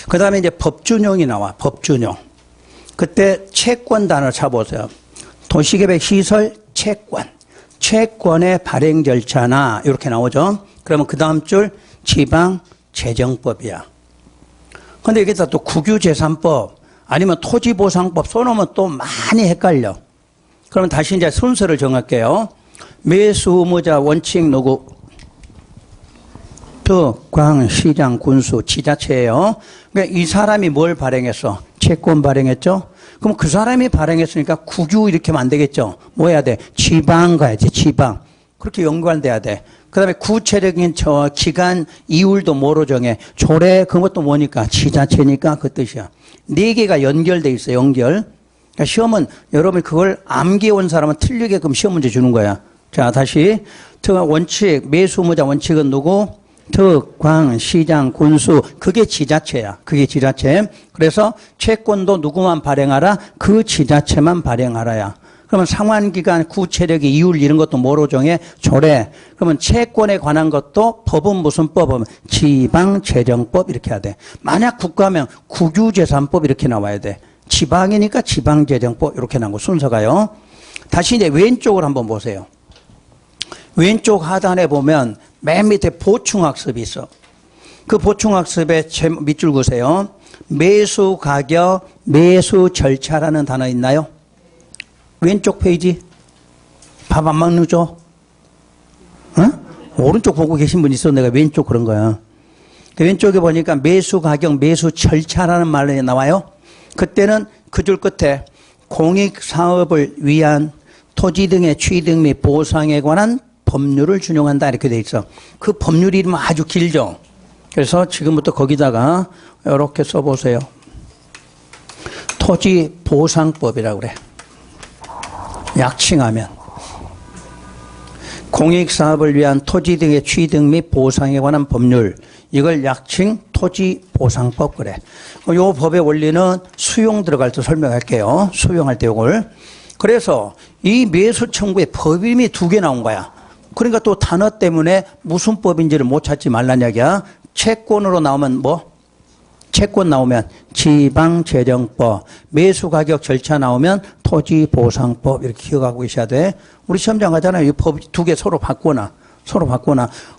그 다음에 이제 법준용이 나와, 법준용. 그때 채권 단어 쳐보세요. 도시계획 시설 채권. 채권의 발행 절차나 이렇게 나오죠. 그러면 그 다음 줄 지방재정법이야. 근데 여기다 또 국유재산법 아니면 토지보상법 써놓으면 또 많이 헷갈려. 그러면 다시 이제 순서를 정할게요. 매수 의무자 원칙 누구? 광, 시장, 군수, 지자체예요. 그러니까 이 사람이 뭘 발행했어? 채권 발행했죠? 그럼 그 사람이 발행했으니까 국유 이렇게 하면 안 되겠죠? 뭐 해야 돼? 지방 가야지, 지방. 그렇게 연관돼야 돼. 그 다음에 구체적인 저 기간, 이율도 뭐로 정해? 조례, 그것도 뭐니까? 지자체니까 그 뜻이야. 네 개가 연결돼 있어, 연결. 그러니까 시험은 여러분이 그걸 암기해 온 사람은 틀리게끔 시험 문제 주는 거야. 자, 다시. 원칙, 매수무자 원칙은 누구? 특, 광, 시장, 군수. 그게 지자체야. 그게 지자체. 그래서 채권도 누구만 발행하라? 그 지자체만 발행하라야. 그러면 상환기간, 구체력의 이율 이런 것도 뭐로 정해? 조례. 그러면 채권에 관한 것도 법은 무슨 법은? 지방재정법 이렇게 해야 돼. 만약 국가면 국유재산법 이렇게 나와야 돼. 지방이니까 지방재정법 이렇게 나온 거 순서가요. 다시 이제 왼쪽을 한번 보세요. 왼쪽 하단에 보면 맨 밑에 보충학습이 있어. 그 보충학습의 밑줄 그으세요. 매수 가격, 매수 절차라는 단어 있나요? 왼쪽 페이지. 밥 안 먹는죠? 응? 오른쪽 보고 계신 분 있어. 내가 왼쪽 그런 거야. 왼쪽에 보니까 매수 가격, 매수 절차라는 말이 나와요. 그때는 그 줄 끝에 공익사업을 위한 토지 등의 취득 및 보상에 관한 법률을 준용한다 이렇게 돼 있어. 그 법률 이름은 아주 길죠. 그래서 지금부터 거기다가 이렇게 써보세요. 토지보상법이라고 그래. 약칭하면 공익사업을 위한 토지 등의 취득 및 보상에 관한 법률, 이걸 약칭 토지보상법 그래. 이 법의 원리는 수용 들어갈 때 설명할게요. 수용할 때 이걸. 그래서 이 매수 청구에 법 이름이 2개 나온 거야. 그러니까 또 단어 때문에 무슨 법인지를 못 찾지 말란 이야기야. 채권으로 나오면 뭐? 채권 나오면 지방재정법, 매수가격 절차 나오면 토지보상법 이렇게 기억하고 계셔야 돼. 우리 시험장 가잖아요. 이 법 2개 서로 바꾸나.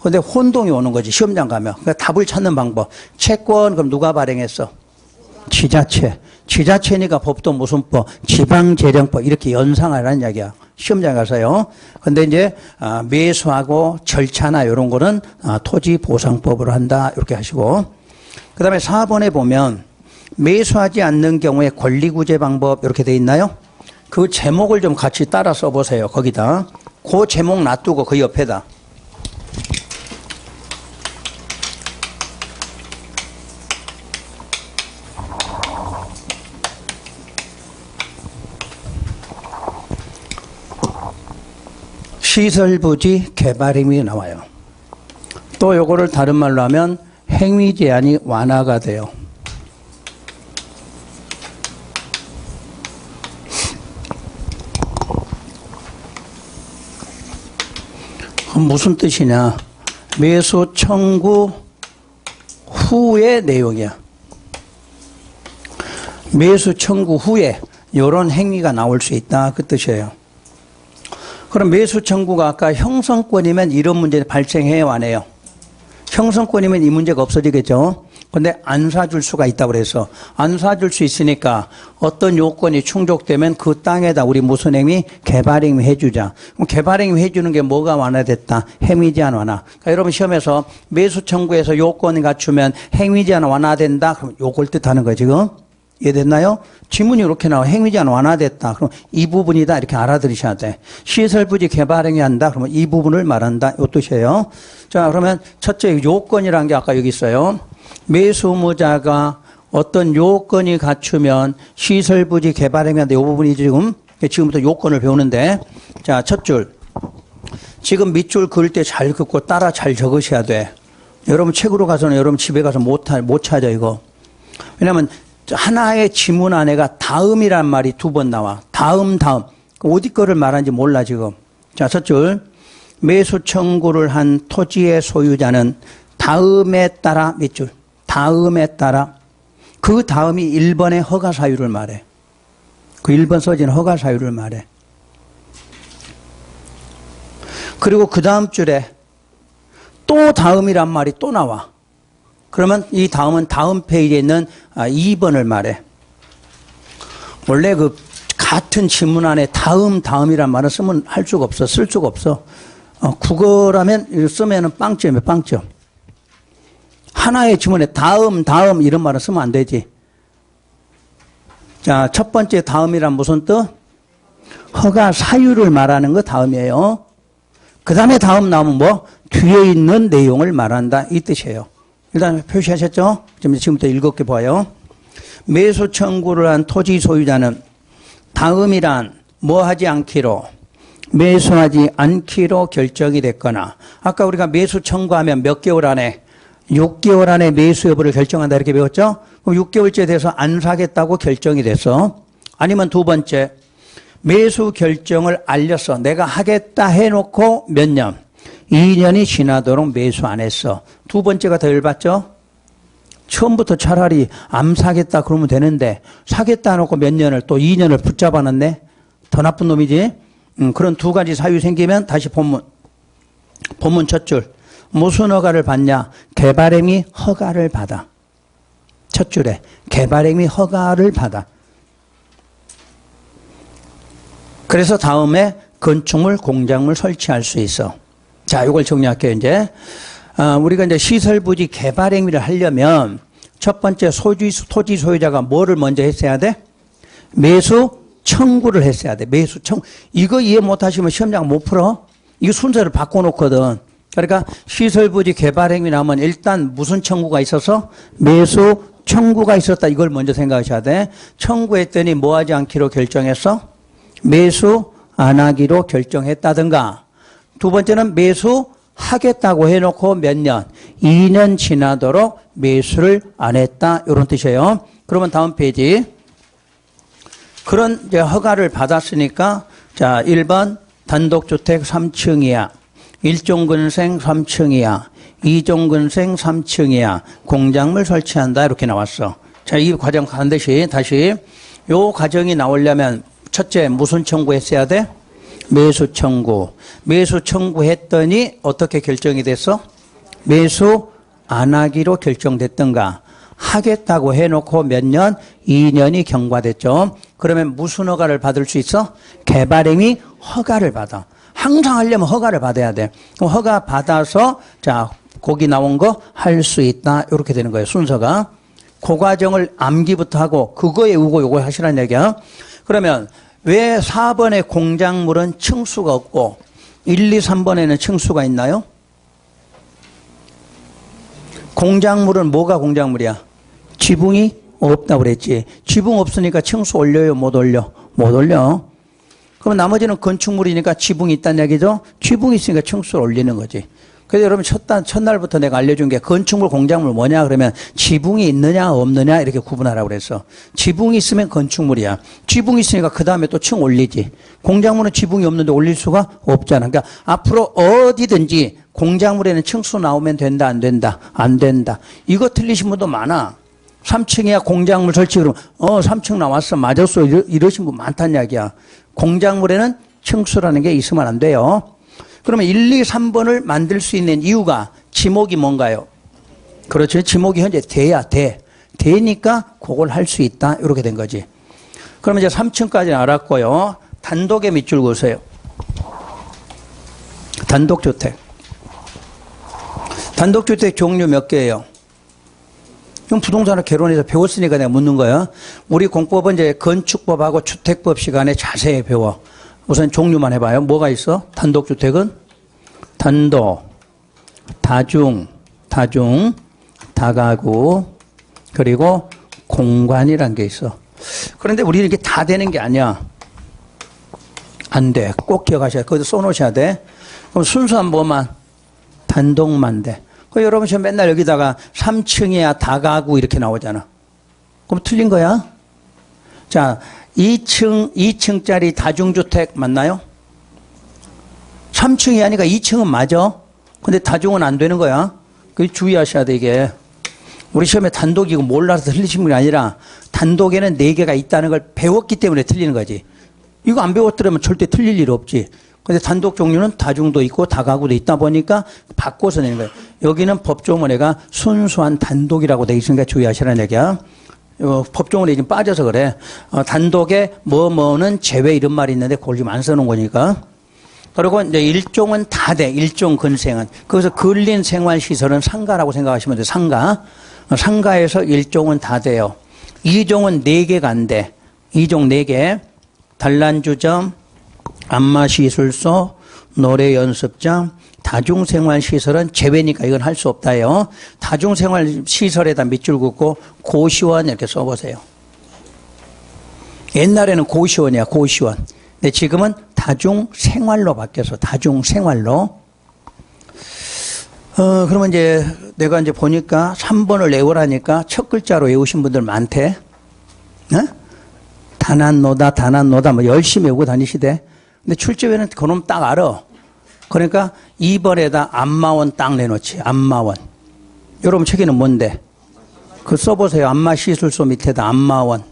근데 혼동이 오는 거지, 시험장 가면. 그러니까 답을 찾는 방법. 채권, 그럼 누가 발행했어? 지자체. 지자체니까 법도 무슨 법? 지방재정법. 이렇게 연상하라는 이야기야. 시험장 가서요. 근데 이제, 매수하고 절차나 이런 거는 토지보상법으로 한다. 이렇게 하시고. 그 다음에 4번에 보면, 매수하지 않는 경우에 권리구제 방법 이렇게 돼 있나요? 그 제목을 좀 같이 따라 써보세요. 거기다. 그 제목 놔두고 그 옆에다. 시설부지 개발임이 나와요. 또 요거를 다른 말로 하면 행위 제한이 완화가 돼요. 무슨 뜻이냐? 매수 청구 후의 내용이야. 매수 청구 후에 이런 행위가 나올 수 있다. 그 뜻이에요. 그럼 매수 청구가 아까 형성권이면 이런 문제 발생해요, 안 해요? 형성권이면 이 문제가 없어지겠죠? 근데 안 사줄 수가 있다고 그래서 안 사줄 수 있으니까 어떤 요건이 충족되면 그 땅에다 우리 무슨 행위? 개발행위 해주자. 그럼 개발행위 해주는 게 뭐가 완화됐다? 행위제한 완화. 그러니까 여러분 시험에서 매수 청구에서 요건을 갖추면 행위제한 완화된다. 그럼 요걸 뜻하는 거예요, 지금. 이해됐나요? 지문이 이렇게 나와. 행위제한 완화됐다. 그럼 이 부분이다. 이렇게 알아들으셔야 돼. 시설부지 개발행위 한다. 그러면 이 부분을 말한다. 이 뜻이에요. 자, 그러면 첫째 요건이라는 게 아까 여기 있어요. 매수무자가 어떤 요건이 갖추면 시설부지 개발행위 한다. 이 부분이 지금부터 요건을 배우는데. 자, 첫 줄. 지금 밑줄 그을 때 잘 긋고 따라 잘 적으셔야 돼. 여러분 책으로 가서는 여러분 집에 가서 못 찾아, 이거. 왜냐면 하나의 지문 안에가 다음이란 말이 2번 나와. 다음. 어디 거를 말하는지 몰라, 지금. 자, 첫 줄. 매수 청구를 한 토지의 소유자는 다음에 따라, 밑줄. 다음에 따라. 그 다음이 1번의 허가 사유를 말해. 그 1번 써진 허가 사유를 말해. 그리고 그 다음 줄에 또 다음이란 말이 또 나와. 그러면 이 다음은 다음 페이지에 있는 2번을 말해. 원래 그 같은 지문 안에 다음이란 말은 쓰면 할 수가 없어. 쓸 수가 없어. 국어라면 쓰면은 빵점이에요, 빵점. 하나의 지문에 다음 이런 말은 쓰면 안 되지. 자, 첫 번째 다음이란 무슨 뜻? 허가 사유를 말하는 거 다음이에요. 그 다음에 다음 나오면 뭐? 뒤에 있는 내용을 말한다. 이 뜻이에요. 일단 표시하셨죠? 지금부터 읽을게 봐요. 매수 청구를 한 토지 소유자는 다음이란 뭐 하지 않기로, 매수하지 않기로 결정이 됐거나, 아까 우리가 매수 청구하면 몇 개월 안에, 6개월 안에 매수 여부를 결정한다 이렇게 배웠죠? 그럼 6개월째 돼서 안 사겠다고 결정이 됐어. 아니면 두 번째, 매수 결정을 알렸어. 내가 하겠다 해놓고 몇 년? 2년이 지나도록 매수 안 했어. 두 번째가 더 열받죠? 처음부터 차라리 안 사겠다 그러면 되는데 사겠다 해놓고 몇 년을 또 2년을 붙잡아 놨네? 더 나쁜 놈이지? 그런 두 가지 사유 생기면 다시 본문 첫 줄. 무슨 허가를 받냐? 개발행위 허가를 받아. 첫 줄에 개발행위 허가를 받아. 그래서 다음에 건축물, 공작물 설치할 수 있어. 자, 이걸 정리할게요, 이제. 우리가 이제 시설부지 개발행위를 하려면 첫 번째 토지 소유자가 뭐를 먼저 했어야 돼? 매수 청구를 했어야 돼. 매수 청구. 이거 이해 못 하시면 시험장 못 풀어. 이거 순서를 바꿔놓거든. 그러니까 시설부지 개발행위 나오면 일단 무슨 청구가 있어서? 매수 청구가 있었다. 이걸 먼저 생각하셔야 돼. 청구했더니 뭐 하지 않기로 결정했어? 매수 안 하기로 결정했다든가. 두 번째는 매수하겠다고 해놓고 몇 년? 2년 지나도록 매수를 안 했다. 이런 뜻이에요. 그러면 다음 페이지. 그런 이제 허가를 받았으니까 자, 1번 단독주택 3층이야. 1종근생 3층이야. 2종근생 3층이야. 공작물 설치한다. 이렇게 나왔어. 자, 이 과정 반드시 다시 요 과정이 나오려면 첫째 무슨 청구했어야 돼? 매수 청구. 매수 청구했더니 어떻게 결정이 됐어? 매수 안 하기로 결정됐던가. 하겠다고 해놓고 몇 년? 2년이 경과됐죠. 그러면 무슨 허가를 받을 수 있어? 개발행위 허가를 받아. 항상 하려면 허가를 받아야 돼. 그럼 허가 받아서 자, 거기 나온 거 할 수 있다. 이렇게 되는 거예요. 순서가. 그 과정을 암기부터 하고 그거 외우고 요거 하시라는 얘기야. 그러면 왜 4번의 공작물은 층수가 없고 1, 2, 3번에는 층수가 있나요? 공작물은 뭐가 공작물이야? 지붕이 없다고 그랬지. 지붕 없으니까 층수 올려요? 못 올려? 못 올려. 그럼 나머지는 건축물이니까 지붕이 있다는 얘기죠? 지붕이 있으니까 층수를 올리는 거지. 그래서 여러분 첫날부터 내가 알려준 게 건축물, 공작물 뭐냐 그러면 지붕이 있느냐 없느냐 이렇게 구분하라고 그랬어. 지붕이 있으면 건축물이야. 지붕이 있으니까 그 다음에 또 층 올리지. 공작물은 지붕이 없는데 올릴 수가 없잖아. 그러니까 앞으로 어디든지 공작물에는 층수 나오면 된다 안 된다? 안 된다. 이거 틀리신 분도 많아. 3층이야 공작물 설치 그러면 3층 나왔어 맞았어 이러신 분 많다는 이야기야. 공작물에는 층수라는 게 있으면 안 돼요. 그러면 1, 2, 3번을 만들 수 있는 이유가 지목이 뭔가요? 그렇죠. 지목이 현재 대야 대. 대니까 그걸 할 수 있다. 이렇게 된 거지. 그러면 이제 3층까지 알았고요. 단독의 밑줄 그으세요. 단독주택. 단독주택 종류 몇 개예요? 그럼 부동산을 개론해서 배웠으니까 내가 묻는 거야. 우리 공법은 이제 건축법하고 주택법 시간에 자세히 배워. 우선 종류만 해봐요. 뭐가 있어? 단독주택은 단독, 다중, 다가구, 그리고 공간이란 게 있어. 그런데 우리는 이게 다 되는 게 아니야. 안 돼. 꼭 기억하셔야 돼. 거기다 써놓으셔야 돼. 그럼 순수한 뭐만? 단독만 돼. 여러분 지금 맨날 여기다가 3층이야 다가구 이렇게 나오잖아. 그럼 틀린 거야? 자, 2층짜리 다중주택 맞나요? 3층이 아니까 2층은 맞아. 근데 다중은 안 되는 거야. 그 주의하셔야 돼, 이게. 우리 시험에 단독이고 몰라서 틀리신 분이 아니라 단독에는 4개가 있다는 걸 배웠기 때문에 틀리는 거지. 이거 안 배웠더라면 절대 틀릴 일 없지. 근데 단독 종류는 다중도 있고 다가구도 있다 보니까 바꿔서 내는 거예요. 여기는 법조문에가 순수한 단독이라고 되어 있으니까 주의하시라는 얘기야. 법조문에 지금 빠져서 그래. 단독에 뭐는 제외 이런 말이 있는데 그걸 지금 안 써놓은 거니까. 그리고 이제 일종은 다 돼. 일종 근생은. 그래서 근린 생활시설은 상가라고 생각하시면 돼요. 상가. 상가에서 일종은 다 돼요. 2종은 4개가 안 돼. 2종 4개. 단란주점, 안마시술소, 노래 연습장, 다중생활시설은 제외니까 이건 할 수 없다요. 다중생활시설에다 밑줄 긋고 고시원 이렇게 써보세요. 옛날에는 고시원이야, 고시원. 근데 지금은 다중생활로 바뀌어서 다중생활로. 그러면 이제 내가 이제 보니까 3번을 외우라니까 첫 글자로 외우신 분들 많대. 단안노다 뭐 열심히 외우고 다니시대. 근데 출제회는 그놈 딱 알아. 그러니까 2번에다 안마원 딱 내놓지. 안마원. 여러분 책에는 뭔데? 그거 써보세요. 안마시술소 밑에다 안마원.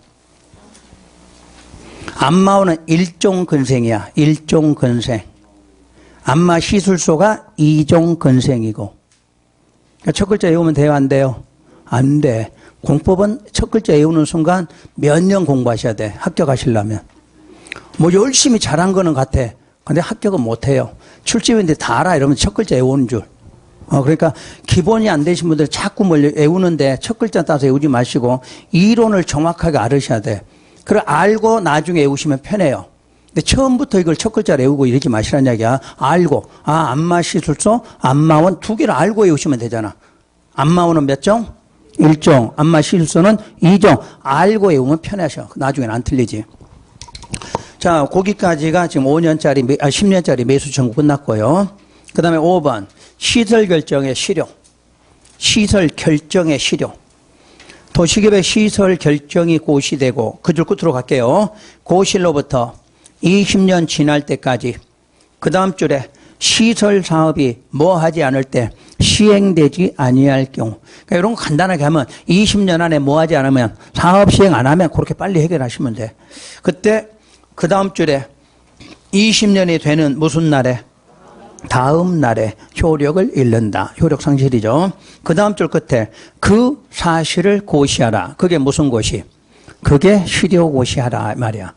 안마원은 일종 근생이야. 일종 근생. 안마시술소가 이종 근생이고. 그러니까 첫 글자 외우면 돼요? 안 돼요? 안 돼. 공법은 첫 글자 외우는 순간 몇 년 공부하셔야 돼. 합격하시려면. 뭐 열심히 잘한 거는 같아. 근데 합격은 못 해요. 출제위원들 다 알아. 이러면 첫 글자 외우는 줄. 그러니까 기본이 안 되신 분들 자꾸 뭘 외우는데 첫 글자 따서 외우지 마시고 이론을 정확하게 알으셔야 돼. 그걸 알고 나중에 외우시면 편해요. 근데 처음부터 이걸 첫 글자 외우고 이러지 마시라는 이야기야. 알고. 안마시술소, 안마원 두 개를 알고 외우시면 되잖아. 안마원은 몇 종? 1종. 안마시술소는 2종. 알고 외우면 편하셔. 나중에는 안 틀리지. 자, 거기까지가 지금 10년짜리 매수 청구 끝났고요. 그 다음에 5번. 시설 결정의 실효. 시설 결정의 실효. 도시계획 시설 결정이 고시되고, 그 줄 끝으로 갈게요. 고시로부터 20년 지날 때까지, 그 다음 줄에 시설 사업이 뭐 하지 않을 때 시행되지 아니할 경우. 그러니까 이런 거 간단하게 하면 20년 안에 뭐 하지 않으면 사업 시행 안 하면 그렇게 빨리 해결하시면 돼. 그때 그 다음 줄에 20년이 되는 무슨 날에? 다음 날에 효력을 잃는다. 효력 상실이죠. 그 다음 줄 끝에 그 사실을 고시하라. 그게 무슨 고시? 그게 실효고시하라 말이야.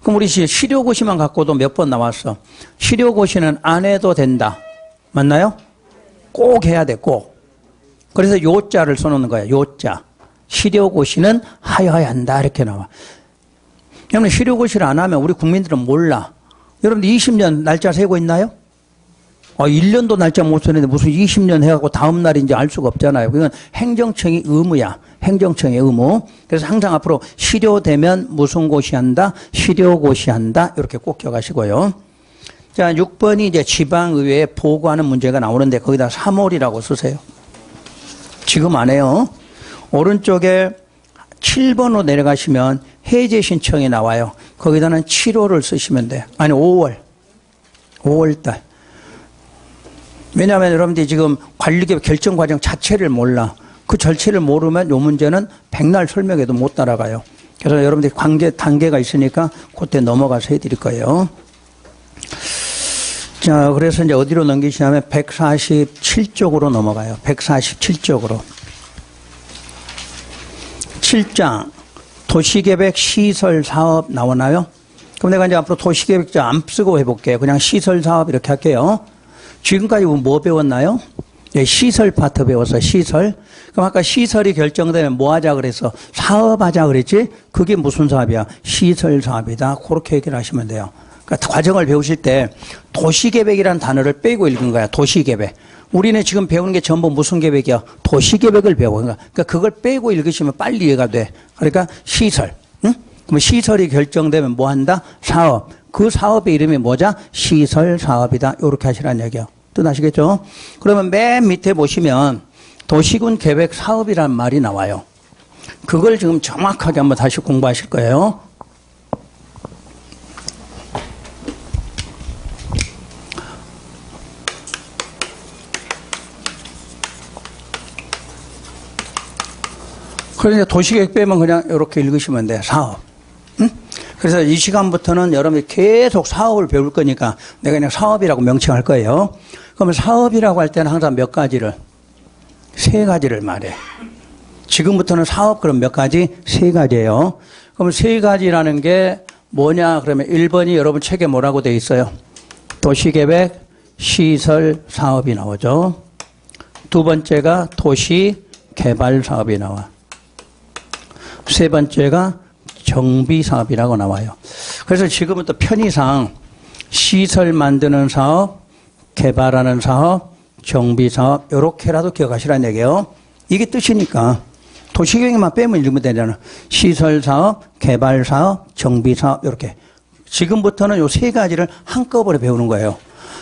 그럼 우리 실효고시만 갖고도 몇 번 나왔어. 실효고시는 안 해도 된다. 맞나요? 꼭 해야 돼, 꼭. 그래서 요자를 써놓는 거야, 요자. 실효고시는 하여야 한다. 이렇게 나와. 여러분, 실효고시를 안 하면 우리 국민들은 몰라. 여러분들 20년 날짜 세고 있나요? 1년도 날짜 못 세는데 무슨 20년 해갖고 다음 날인지 알 수가 없잖아요. 그건 행정청의 의무야. 행정청의 의무. 그래서 항상 앞으로 실효되면 무슨 고시한다? 실효고시한다. 이렇게 꼭 기억하시고요. 자, 6번이 이제 지방의회에 보고하는 문제가 나오는데 거기다 3월이라고 쓰세요. 지금 안 해요. 오른쪽에 7번으로 내려가시면 해제 신청이 나와요. 거기다는 7월을 쓰시면 돼요. 아니, 5월. 5월달. 왜냐하면 여러분들이 지금 관리계획 결정 과정 자체를 몰라. 그 절차를 모르면 이 문제는 백날 설명해도 못 따라가요. 그래서 여러분들이 단계가 있으니까 그때 넘어가서 해드릴 거예요. 자, 그래서 이제 어디로 넘기시냐면 147쪽으로 넘어가요. 147쪽으로. 7장 도시계획 시설사업 나오나요? 그럼 내가 이제 앞으로 도시계획자 안 쓰고 해볼게요. 그냥 시설사업 이렇게 할게요. 지금까지 뭐 배웠나요? 예, 시설 파트 배웠어, 시설. 그럼 아까 시설이 결정되면 뭐 하자 그랬어? 사업하자 그랬지? 그게 무슨 사업이야? 시설 사업이다. 그렇게 얘기를 하시면 돼요. 그러니까 과정을 배우실 때 도시계획이라는 단어를 빼고 읽은 거야, 도시계획. 우리는 지금 배우는 게 전부 무슨 계획이야? 도시계획을 배워. 그러니까 그걸 빼고 읽으시면 빨리 이해가 돼. 그러니까 시설. 응? 그럼 시설이 결정되면 뭐 한다? 사업. 그 사업의 이름이 뭐자? 시설 사업이다. 이렇게 하시라는 얘기요. 뜻 아시겠죠? 그러면 맨 밑에 보시면 도시군 계획 사업이라는 말이 나와요. 그걸 지금 정확하게 한번 다시 공부하실 거예요. 그러니까 도시계획 빼면 그냥 이렇게 읽으시면 돼요. 사업. 응? 그래서 이 시간부터는 여러분이 계속 사업을 배울 거니까 내가 그냥 사업이라고 명칭할 거예요. 그러면 사업이라고 할 때는 항상 몇 가지를? 세 가지를 말해. 지금부터는 사업 그럼 몇 가지? 세 가지예요. 그럼 세 가지라는 게 뭐냐? 그러면 1번이 여러분 책에 뭐라고 돼 있어요? 도시계획, 시설, 사업이 나오죠. 두 번째가 도시개발 사업이 나와. 세 번째가 정비사업이라고 나와요. 그래서 지금부터 편의상 시설 만드는 사업, 개발하는 사업, 정비 사업 이렇게라도 기억하시라는 얘기예요. 이게 뜻이니까 도시계획만 빼면 읽으면 되잖아. 시설 사업, 개발 사업, 정비 사업 이렇게. 지금부터는 요 세 가지를 한꺼번에 배우는 거예요.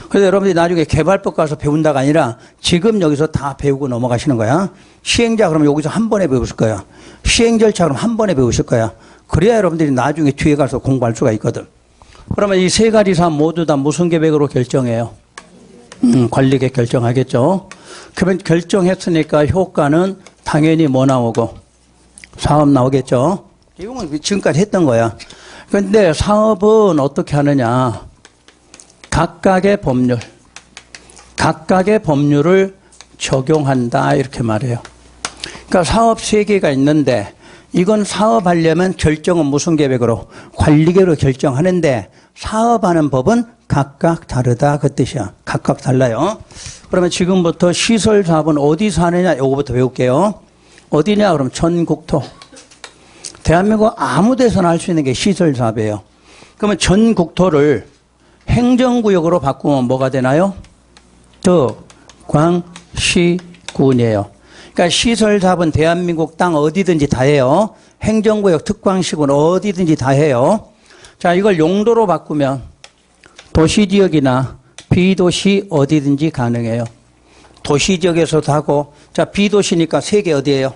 그래서 여러분들이 나중에 개발법 가서 배운다가 아니라 지금 여기서 다 배우고 넘어가시는 거야. 시행자 그러면 여기서 한 번에 배우실 거야. 시행 절차 그럼 한 번에 배우실 거야. 그래야 여러분들이 나중에 뒤에 가서 공부할 수가 있거든. 그러면 이 세 가지 사업 모두 다 무슨 계획으로 결정해요? 관리계획 결정하겠죠. 그러면 결정했으니까 효과는 당연히 뭐 나오고? 사업 나오겠죠. 이건 지금까지 했던 거야. 그런데 사업은 어떻게 하느냐. 각각의 법률을 적용한다 이렇게 말해요. 그러니까 사업 세 개가 있는데 이건 사업하려면 결정은 무슨 계획으로? 관리계획으로 결정하는데 사업하는 법은 각각 다르다 그 뜻이야. 각각 달라요. 그러면 지금부터 시설 사업은 어디서 하느냐 이거부터 배울게요. 어디냐 그럼 전국토. 대한민국 아무 데서나 할 수 있는 게 시설 사업이에요. 그러면 전국토를 행정구역으로 바꾸면 뭐가 되나요? 특광시군이에요. 그러니까 시설 사업은 대한민국 땅 어디든지 다 해요. 행정구역 특광시군 어디든지 다 해요. 자, 이걸 용도로 바꾸면 도시지역이나 비도시 어디든지 가능해요. 도시지역에서도 하고, 자, 비도시니까 세 개 어디예요?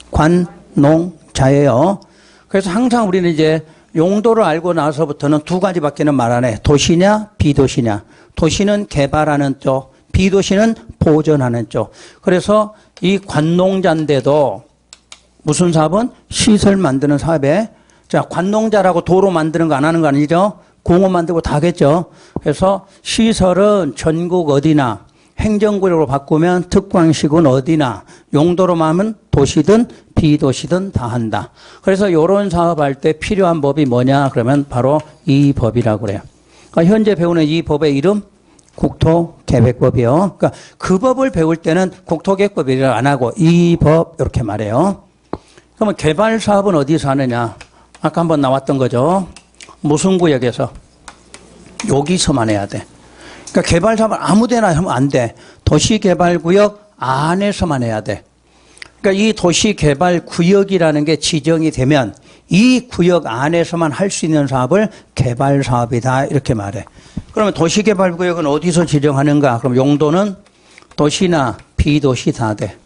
관, 농, 자예요. 그래서 항상 우리는 이제 용도를 알고 나서부터는 두 가지밖에는 말 안 해. 도시냐, 비도시냐. 도시는 개발하는 쪽, 비도시는 보존하는 쪽. 그래서 이 관농자인데도 무슨 사업은? 시설 만드는 사업에, 자, 관농자라고 도로 만드는 거 안 하는 거 아니죠? 공원 만들고 다 하겠죠. 그래서 시설은 전국 어디나 행정구역으로 바꾸면 특광시군 어디나 용도로 하면 도시든 비도시든 다 한다. 그래서 이런 사업할 때 필요한 법이 뭐냐 그러면 바로 이 법이라고 그래요. 그러니까 현재 배우는 이 법의 이름 국토계획법이요. 그러니까 그 법을 배울 때는 국토계획법이라고 안 하고 이 법 이렇게 말해요. 그러면 개발 사업은 어디서 하느냐? 아까 한번 나왔던 거죠. 무슨 구역에서? 여기서만 해야 돼. 그러니까 개발 사업은 아무 데나 하면 안 돼. 도시개발구역 안에서만 해야 돼. 그러니까 이 도시개발구역이라는 게 지정이 되면 이 구역 안에서만 할 수 있는 사업을 개발사업이다 이렇게 말해. 그러면 도시개발구역은 어디서 지정하는가? 그럼 용도는 도시나 비도시 다 돼.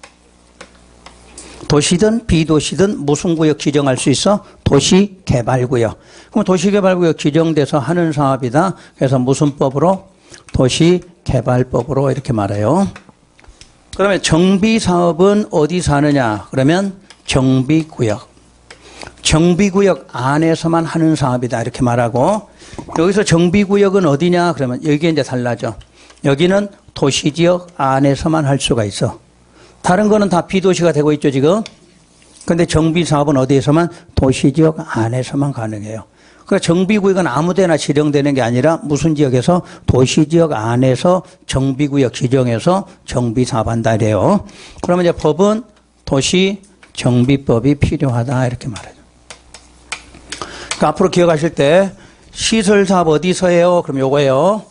도시든 비도시든 무슨 구역 지정할 수 있어? 도시개발구역. 그럼 도시개발구역 지정돼서 하는 사업이다. 그래서 무슨 법으로? 도시개발법으로 이렇게 말해요. 그러면 정비사업은 어디서 하느냐? 그러면 정비구역. 정비구역 안에서만 하는 사업이다 이렇게 말하고, 여기서 정비구역은 어디냐? 그러면 여기에 이제 달라져. 여기는 도시지역 안에서만 할 수가 있어. 다른 거는 다 비도시가 되고 있죠, 지금. 근데 정비사업은 어디에서만? 도시지역 안에서만 가능해요. 그러니까 정비구역은 아무 데나 지정되는 게 아니라 무슨 지역에서? 도시지역 안에서 정비구역 지정해서 정비사업한다 이래요. 그러면 이제 법은 도시정비법이 필요하다 이렇게 말해요. 그러니까 앞으로 기억하실 때 시설사업 어디서 해요? 그럼 요거예요.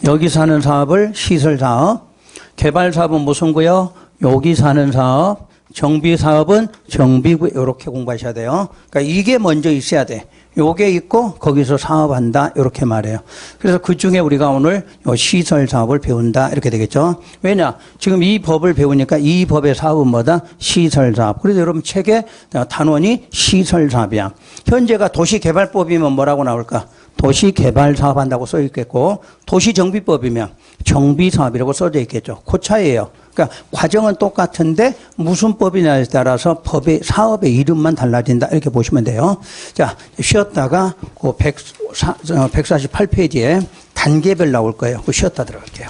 여기서 하는 사업을 시설사업. 개발사업은 무슨 구요? 여기서 하는 사업. 정비사업은 정비구역 이렇게 공부하셔야 돼요. 그러니까 이게 먼저 있어야 돼. 요게 있고 거기서 사업한다 이렇게 말해요. 그래서 그중에 우리가 오늘 요 시설사업을 배운다 이렇게 되겠죠. 왜냐? 지금 이 법을 배우니까 이 법의 사업은 뭐다? 시설사업. 그래서 여러분 책에 단원이 시설사업이야. 현재가 도시개발법이면 뭐라고 나올까? 도시개발사업 한다고 써 있겠고, 도시정비법이면 정비사업이라고 써져 있겠죠. 그 차이예요. 그러니까 과정은 똑같은데 무슨 법이냐에 따라서 법의 사업의 이름만 달라진다 이렇게 보시면 돼요. 자, 쉬었다가 그 148페이지에 단계별 나올 거예요. 그 쉬었다 들어갈게요.